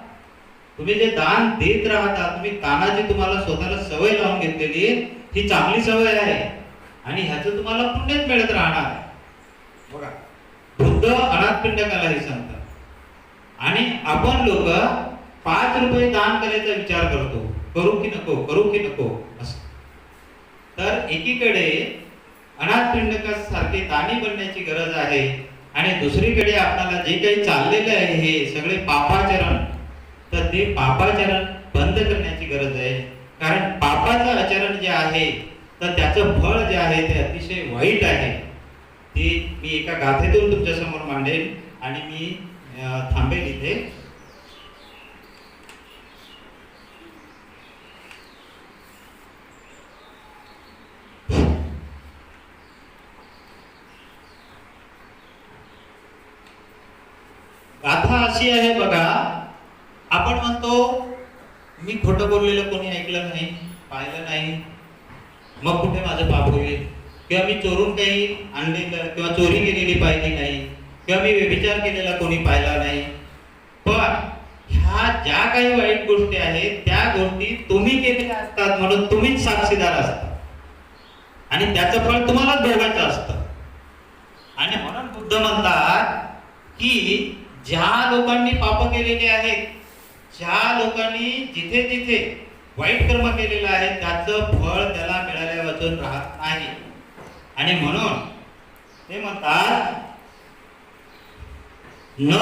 Speaker 1: तुम्ही जे दान देत राहता, तुम्ही दानाची तुम्हाला स्वतःला सवय लावून घेतलेली आहे, ही चांगली सवय आहे आणि ह्याचं तुम्हाला पुण्यच मिळत राहणार आहे. बघा, बुद्ध अनाथपिंडकाला हे सांगतात. आणि आपण लोक 5 रुपये दान करायचा विचार करतो, करू की नको असं. तर एकीकडे अनाथपिंडकासारखे दानी बनण्याची गरज आहे आणि दुसरीकडे आपल्याला जे काही चाललेलं आहे हे सगळे पापाचरण, तर ते पापाचरण बंद करण्याची गरज आहे. कारण पापाचं आचरण जे आहे तर त्याचं फळ जे आहे ते अतिशय वाईट आहे. ते मी एका गाथेतून तुमच्या समोर मांडेल आणि मी थांबेल इथे. गाथा अशी आहे बघा, आपण म्हणतो मी खोटं बोललेलं कोणी ऐकलं नाही, पाहिलं नाही, मग कुठे माझं पाप होईल. किंवा मी चोरून काही आणलेलं किंवा चोरी केलेली पाहिली नाही, किंवा मी व्यभिचार केलेला कोणी पाहिला नाही. पण ह्या ज्या काही वाईट गोष्टी आहेत त्या गोष्टी तुम्ही केलेल्या असतात, म्हणून तुम्हीच साक्षीदार असता आणि त्याचं फळ तुम्हालाच भोगायचं असतं. आणि म्हणून बुद्ध म्हणतात की ज्या लोकांनी पाप केलेले आहेत, ज्या लोकांनी जिथे जिथे वाईट कर्म केलेलं आहे त्याचं फळ त्याला मिळाल्या वाचून राहत नाही. आणि म्हणून ते म्हणतात न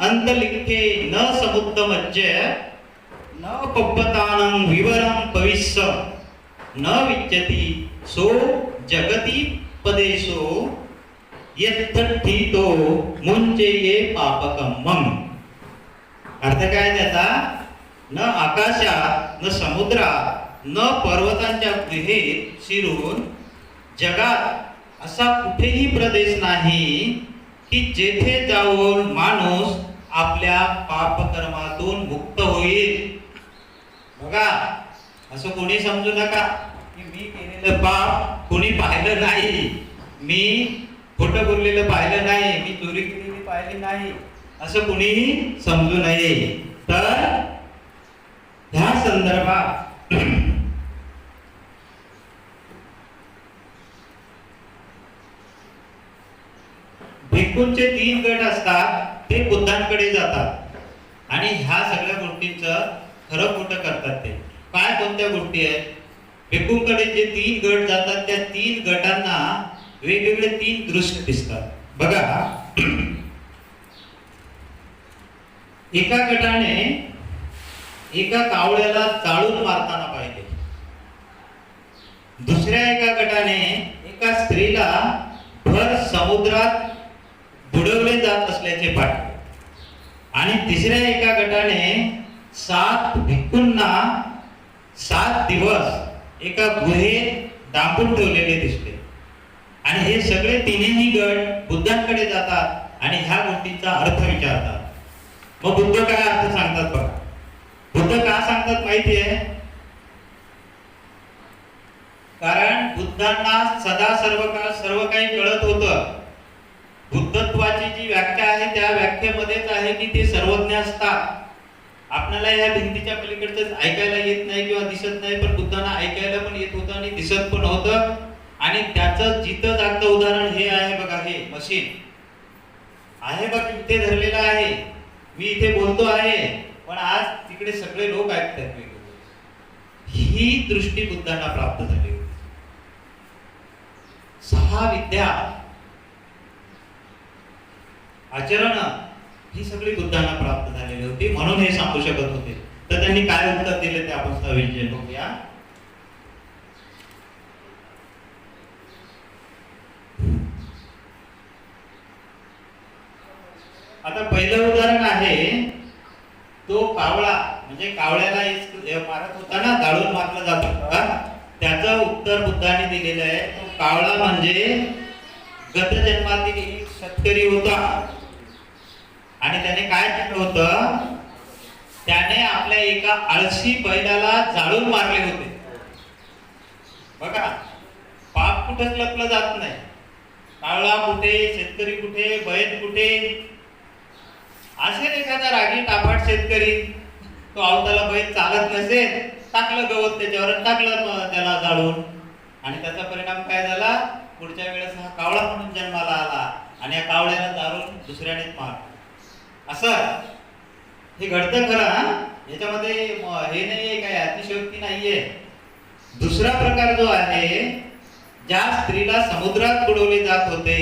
Speaker 1: अंतलिखे न समुत्तमज्य न पप्पतानं विवरं भविष्य न विच्यति सो जगती पदेशो यत्थीतो मुंचये पापकम्मं. अर्थ काय त्याचा? न आकाशात, न समुद्रात, न पर्वतांच्या गुहेत शिरून जगात असा कुठेही प्रदेश नाही की जेथे जाऊन माणूस आपल्या पापकर्मातून मुक्त होईल. बघा, असं कोणी समजू नका की मी केलेलं पाप कोणी पाहिलं नाही, मी खोटं बोललेलं पाहिलं नाही, मी चोरी केलेली पाहिली नाही, असं कोणीही समजू नये. तर ह्या संदर्भात भिक्खूंचे 3 गट असतात, ते बुद्धांकडे जातात आणि ह्या सगळ्या गोष्टींचं खरं खोटं करतात. ते काय कोणत्या गोष्टी आहेत? भिक्खूंकडे जे 3 गट जातात त्या 3 गटांना वेगवेगळे 3 दृश्य दिसतात. बघा, एका गटाने एका कावळ्याला चाळून मारताना पाहिले, दुसऱ्या एका गटाने एका स्त्रीला भर समुद्रात बुडवले जात असल्याचे पाहिले आणि तिसऱ्या एका गटाने 7 भिक्खूंना 7 दिवस एका गुहेत डांबून ठेवलेले दिसले. आणि हे सगळे तिन्ही गट बुद्धांकडे जातात आणि ह्या गोष्टींचा अर्थ विचारतात. मग बुद्ध काय अर्थ सांगतात बघा. बुद्ध का सांगतात माहिती आहे? कारण बुद्धांना सदा सर्व काळ सर्व काही कळत होतं. बुद्धत्वाची जी व्याख्या आहे त्या व्याख्येमध्येच आहे की ते सर्वज्ञ असतात. आपल्याला या भिंतीच्या पलीकडचं ऐकायला येत नाही किंवा दिसत नाही, पण बुद्धांना ऐकायला पण येत होतं आणि दिसत पण होतं. आणि त्याचं जिथं जागतं उदाहरण हे आहे बघा, हे मशीन आहे बघा, इथे धरलेलं आहे. मी इथे बोलतो आहे, पण आज तिकडे सगळे लोक ऐकतात. ही दृष्टी बुद्धांना प्राप्त झाली होती. 6 विद्या, आचरण, ही सगळी बुद्धांना प्राप्त झालेली होती. म्हणून हे सांगू शकत होते. तर त्यांनी काय उत्तर दिले ते आपण सविस्तर बघूया. आता पहिलं उदाहरण आहे तो कावळा, म्हणजे कावळ्याला मारत होता ना, जाळून मारला जात होता. त्याचं उत्तर बुद्धांनी दिलेलं आहे. तो कावळा म्हणजे गत जन्मातील एक शेतकरी होता. आणि त्याने काय केलं होतं, त्याने आपल्या एका आळशी बैलाला जाळून मारले होते. बघा, पाप कुठेच लपलं जात नाही. कावळा कुठे, शेतकरी कुठे, बैल कुठे. असेल एखादा रागी टापाट शेतकरी, तो अवताला बैल चालत नसेल, टाकलं गवत त्याच्यावर, टाकलं त्याला जाळून, आणि त्याचा परिणाम काय झाला, पुढच्या वेळेस हा कावळा म्हणून जन्माला आला आणि या कावळ्याला जाळून दुसऱ्यानेच मारलं. असं हे घडतं खरं. याच्यामध्ये हे नाहीये, काय अतिशयोक्ती नाहीये. दुसरा प्रकार जो आहे, ज्या स्त्रीला समुद्रात बुडवले जात होते,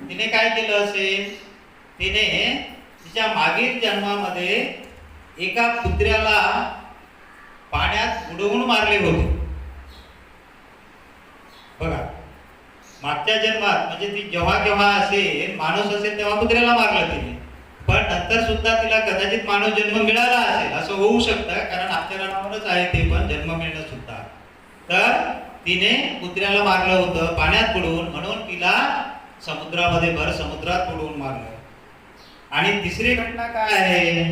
Speaker 1: तिने काय केलं असेल, तिने तिच्या मागील जन्मामध्ये एका कुत्र्याला पाण्यात बुडवून मारले होते. बघा, मागच्या जन्मात म्हणजे ती जेव्हा केव्हा असेल, माणूस असेल तेव्हा कुत्र्याला मारलं तिने. पण नंतर सुद्धा तिला कदाचित मानव जन्म मिळाला असेल, असं होऊ शकतं, कारण आचरणावरच आहे ते पण जन्म मिळणं सुद्धा. तर तिने कुत्र्याला मारलं होतं पाण्यात बुडवून, म्हणून तिला समुद्रामध्ये भर समुद्रात बुडवून मारलं. आणि तिसरी घटना काय आहे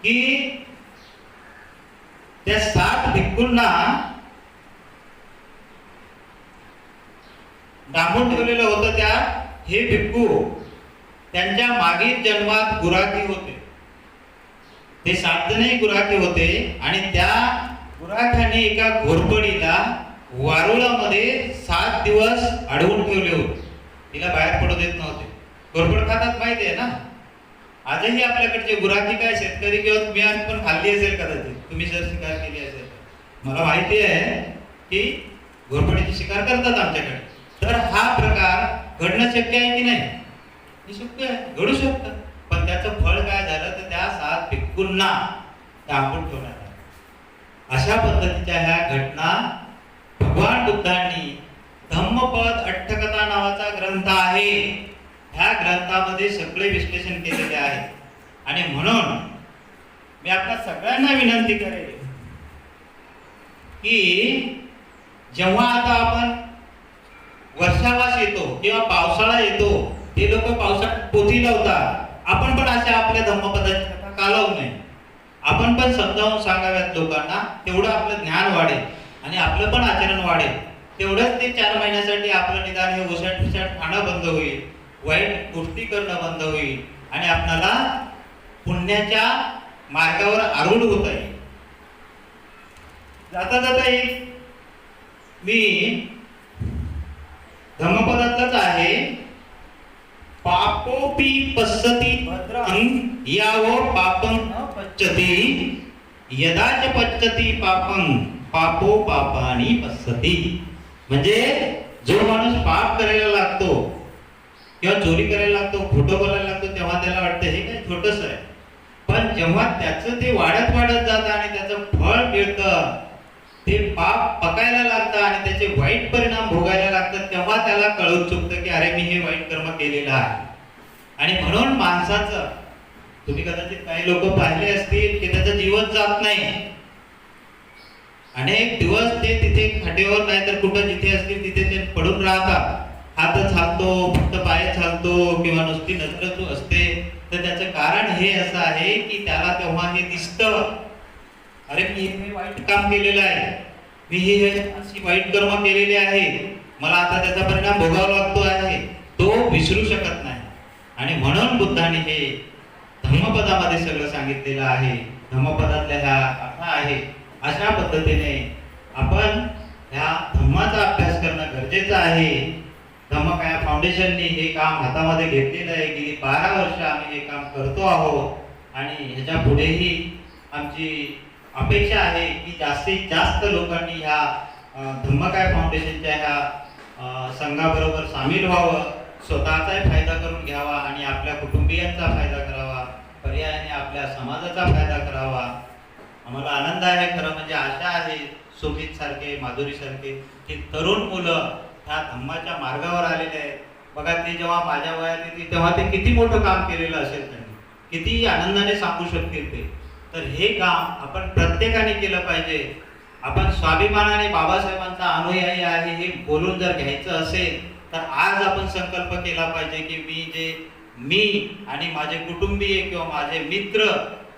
Speaker 1: की त्या 7 भिक्खूंना डांबून ठेवलेलं होतं. त्या हे भिक्खू त्यांच्या मागील जन्मात गुराखी होते. ते 7 जणही गुराखी होते. आणि त्या गुराख्याने एका घोरपडीला वारुळामध्ये 7 दिवस अडवून ठेवले होते. तिला बाहेर पडू देत नव्हते. घोरपड खातात माहिती आहे ना. आजही आपल्याकडचे गुराखी काय, शेतकरी किंवा तुम्ही आज पण खाल्ली असेल कदाचित, तुम्ही जर शिकार केली असेल. मला माहिती आहे की घोरपडीची शिकार करतात आमच्याकडे. तर हा प्रकार घडणं शक्य आहे की नाही? हे शक्य आहे, घडू शकतं. पण त्याचं फळ काय झालं, तर त्या 7 भिक्खूंना डांबून ठेवण्यात आलं. अशा पद्धतीच्या ह्या घटना भगवान बुद्धांनी धम्मपद अट्टकथा नावाचा ग्रंथ आहे, ह्या ग्रंथामध्ये सगळे विश्लेषण केलेले आहे. आणि म्हणून मी आपल्या सगळ्यांना विनंती करेन की जेव्हा आता आपण वर्षावास येतो किंवा पावसाळा येतो, ते लोक पावसाळ्यात पोथी लावतात. आपण पण अशा आपल्या धम्मपदाची कथा का लावू नये? आपण पण समजावून सांगाव्यात लोकांना, तेवढं आपलं ज्ञान वाढेल आणि आपलं पण आचरण वाढेल. तेवढंच ते 4 महिन्यासाठी आपलं निदान हे ओसाट पिसाट खाणं बंद होईल, वाईट गोष्टी करणं बंद होईल आणि आपल्याला पुण्याच्या मार्गावर आरूढ होता येईल. जाता जाता एक मी धम्मपदातच आहे, पापोपी पश्यति भद्रं यावो पापं न पच्यति यदा च पच्यति पापं पापो पापानि पश्यति. म्हणजे जो माणूस पाप करायला लागतो किंवा चोरी करायला लागतो, खोटं बोलायला लागतो, तेव्हा त्याला वाटतं हे काय छोटस आहे. पण जेव्हा त्याचं ते वाढत वाढत जातं आणि त्याचं फळ मिळतं, ते पाप पकायला लागतं आणि त्याचे वाईट परिणाम भोगायला लागतात, तेव्हा त्याला कळून चुकतं की अरे मी हे वाईट कर्म केलेलं आहे. आणि म्हणून माणसाचं, तुम्ही कदाचित काही लोक पाहिले असतील की त्याचं जीवच जात नाही, अनेक दिवस ते तिथे खाटेवर नाही तर कुठं जिथे असतील तिथे ते पडून राहतात. हात चालतो, फक्त पाय चालतो किंवा नुसती नजर असते. तर त्याचं कारण हे असं आहे की त्याला तेव्हा हे दिसतं, अरे मी हे वाईट काम केलेलं आहे, मी हे अशी वाईट कर्म केलेली आहे, मला आता त्याचा परिणाम भोगावा लागतो आहे. तो विसरू शकत नाही. आणि म्हणून बुद्धाने हे धम्मपदामध्ये सगळं सांगितलेलं आहे. धम्मपदातल्या ह्या कथा आहे. अशा पद्धतीने आपण ह्या धम्माचा अभ्यास करणं गरजेचं आहे. धम्मकाया फाउंडेशनने हे काम हातामध्ये घेतलेलं आहे. गेली 12 वर्ष आम्ही हे काम करतो आहोत आणि ह्याच्या पुढेही आमची अपेक्षा आहे की जास्तीत जास्त लोकांनी ह्या धम्मकाया फाउंडेशनच्या ह्या संघाबरोबर सामील व्हावं, स्वतःचाही फायदा करून घ्यावा आणि आपल्या कुटुंबियांचा फायदा करावा, पर्यायाने आपल्या समाजाचा फायदा करावा. आम्हाला आनंद आहे, खरं म्हणजे आशा आहे सुमित सारखे, माधुरी सारखे हे तरुण मुलं ह्या धम्माच्या मार्गावर आलेले आहेत. बघा, ते जेव्हा माझ्या वयात येतील तेव्हा ते किती मोठं काम केलेलं असेल, त्यांनी किती आनंदाने सांगू शकतील ते. तर हे काम आपण प्रत्येकाने केलं पाहिजे. आपण स्वाभिमानाने बाबासाहेबांचा अनुयायी आहे हे बोलून जर घ्यायचं असेल तर आज आपण संकल्प केला पाहिजे की मी आणि माझे कुटुंबीय किंवा माझे मित्र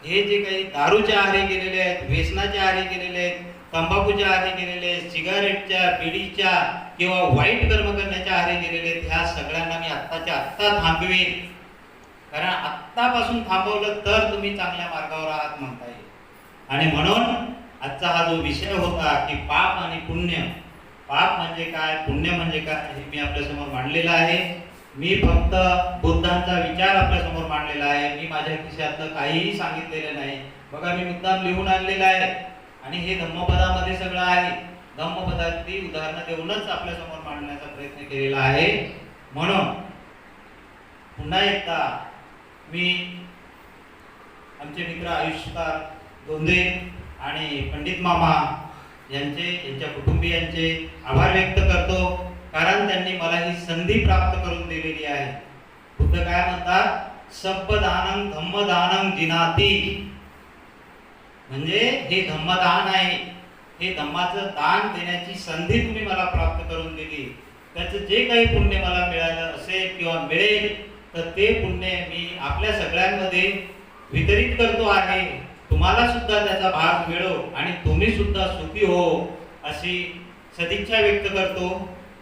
Speaker 1: हे जे काही दारूच्या आहारी गेलेले आहेत, व्यसनाच्या आहारी गेलेले आहेत, तंबाखूच्या आहारी गेलेले आहेत, सिगारेटच्या, बिडीच्या किंवा वाईट कर्म करण्याच्या आहारी गेलेले आहेत, ह्या सगळ्यांना मी आत्ताच्या आत्ता थांबवेन. कारण आत्तापासून थांबवलं तर तुम्ही चांगल्या मार्गावर आहात म्हणता येईल. आणि म्हणून आजचा हा जो विषय होता की पाप आणि पुण्य, पाप म्हणजे काय, पुण्य म्हणजे काय, हे मी आपल्यासमोर मांडलेलं आहे. मी फक्त बुद्धांचा विचार आपल्यासमोर मांडलेला आहे. मी माझ्या खिशातलं काहीही सांगितलेलं नाही. बघा, मी मुद्दाम लिहून आणलेलं आहे आणि हे धम्मपदामध्ये सगळं आहे. धम्मपदातली उदाहरणं देऊनच आपल्यासमोर मांडण्याचा प्रयत्न केलेला आहे. म्हणून पुन्हा एकदा मी आमचे मित्र आयुष्यकार धोंडे आणि पंडित मामा यांच्या कुटुंबियांचे आभार व्यक्त करतो, कारण त्यांनी मला ही संधी प्राप्त करून दिलेली आहे. बुद्ध काय म्हणतात, सब्बदानं धम्मदानं जिनाती, म्हणजे हे धम्मदान आहे. हे धम्माचं दान देण्याची संधी तुम्ही मला प्राप्त करून दिली. त्याचं जे काही पुण्य मला मिळालं असेल किंवा मिळेल तर ते पुण्य मी आपल्या सगळ्यांमध्ये वितरित करतो आहे. तुम्हाला सुद्धा त्याचा भाग मिळो आणि तुम्ही सुद्धा सुखी हो अशी सदिच्छा व्यक्त करतो.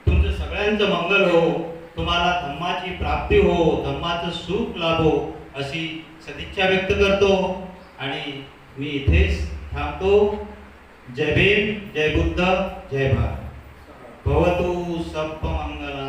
Speaker 1: तुमचं सगळ्यांचं मंगल हो, तुम्हाला धम्माची प्राप्ती हो, धम्माचं सुख लाभो अशी सदिच्छा व्यक्त करतो आणि मी इथेच थांबतो. जय भीम, जय बुद्ध, जय भारत. भवतु सप्प मंगल.